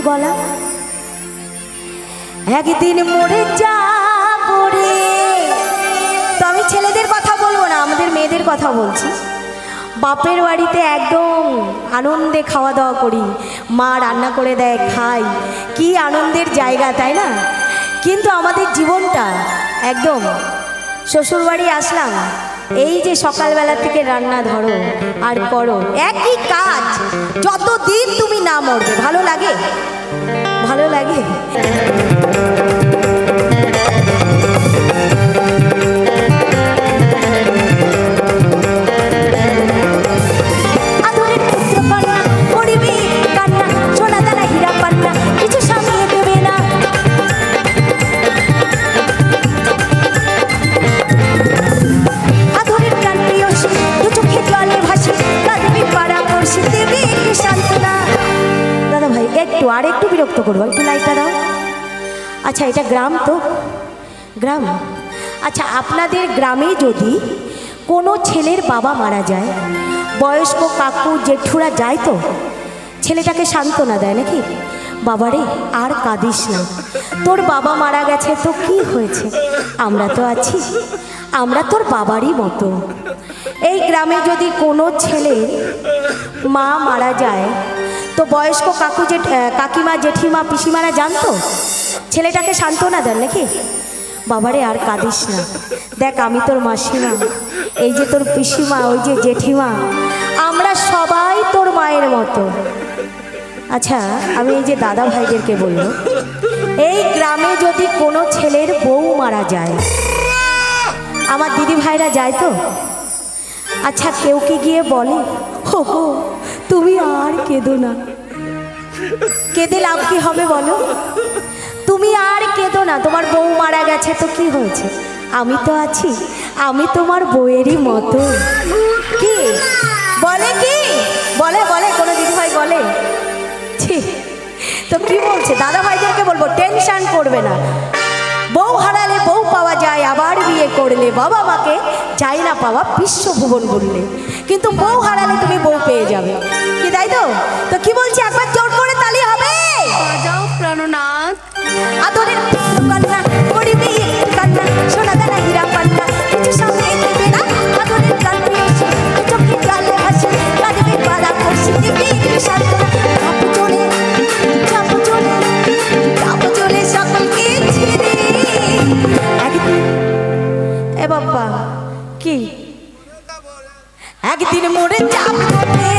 গলা। একদিন মরে যাবো রে। তো আমি ছেলেদের কথা বলবো না, আমাদের মেয়েদের কথা বলছি। বাপের বাড়িতে একদম আনন্দে খাওয়া দাওয়া করি, মা রান্না করে দেয়, খাই, কি আনন্দের জায়গা, তাই না? কিন্তু আমাদের জীবনটা একদম, শ্বশুরবাড়ি আসলাম, এই যে সকালবেলা থেকে রান্না ধরো আর করো, একই কাজ, যতদিন তুমি না মরবে। ভালো লাগে? ভালো লাগে? আর একটু বিরক্ত করবো, একটু লাইটটা দাও। আচ্ছা, এটা গ্রাম তো, গ্রাম। আচ্ছা, আপনাদের গ্রামে যদি কোনো ছেলের বাবা মারা যায়, বয়স্ক কাকু জেঠুরা যায় তো ছেলেটাকে সান্ত্বনা দেয় নাকি? বাবারে আর কাঁদিস না, তোর বাবা মারা গেছে তো কি হয়েছে, আমরা তো আছি, আমরা তোর বাবারই মতো। এই গ্রামে যদি কোনো ছেলে মা মারা যায় তো বয়স্ক কাকু কাকিমা জেঠিমা পিসিমারা জানতো ছেলেটাকে সান্ত্বনা দেন নাকি? বাবারে আর কাঁদিস না, দেখ আমি তোর মাসিমা, এই যে তোর পিসিমা, ওই যে জেঠিমা, আমরা সবাই তোর মায়ের মতো। আচ্ছা, আমি এই যে দাদা ভাইদেরকে বলবো, এই গ্রামে যদি কোনো ছেলের বউ মারা যায়, আমার দিদি ভাইরা যায় তো? আচ্ছা, কেউ কি গিয়ে বলে হো হো তুমি আর কেঁদো না? কেঁদে লাভ কি হবে বলো? তুমি আর কেঁদো না, তোমার বউ মারা গেছে তো কি হয়েছে, আমি তো আছি, আমি তোমার বউয়েরই মতো। কি বলে? কি বলে? বলে কোনো দিদি ভাই বলে? ঠিক তো কি বলছে? দাদা ভাইদেরকে বলবো টেনশন করবে না, বউ হারালে বউ পাওয়া যায়, আবার বিয়ে করলে বাবা মাকে চাই না পাওয়া বিশ্বভুবন বললে, কিন্তু বউ হারালে তুমি বউ পেয়ে যাবে। কি তাই তো? তো কি বলছি, একবার জোর করে তালি হবে। বাজাও প্রাণনাথ। আদরের কন্যা করিবি কান্না, সোনা দানা হীরা পান্না, কিছু সামনে দেবে না, আদরের প্রাণ প্রিয়সী, চোখে জলে হাসি, কাঁদবে পাড়া করছি, দিবি সান্ত্বনা, চাপু চলে, চাপু চলে, চাপু চলে সকলকে ছেড়ে। একদিন এ বাবা কি একদিন মরে যাবে।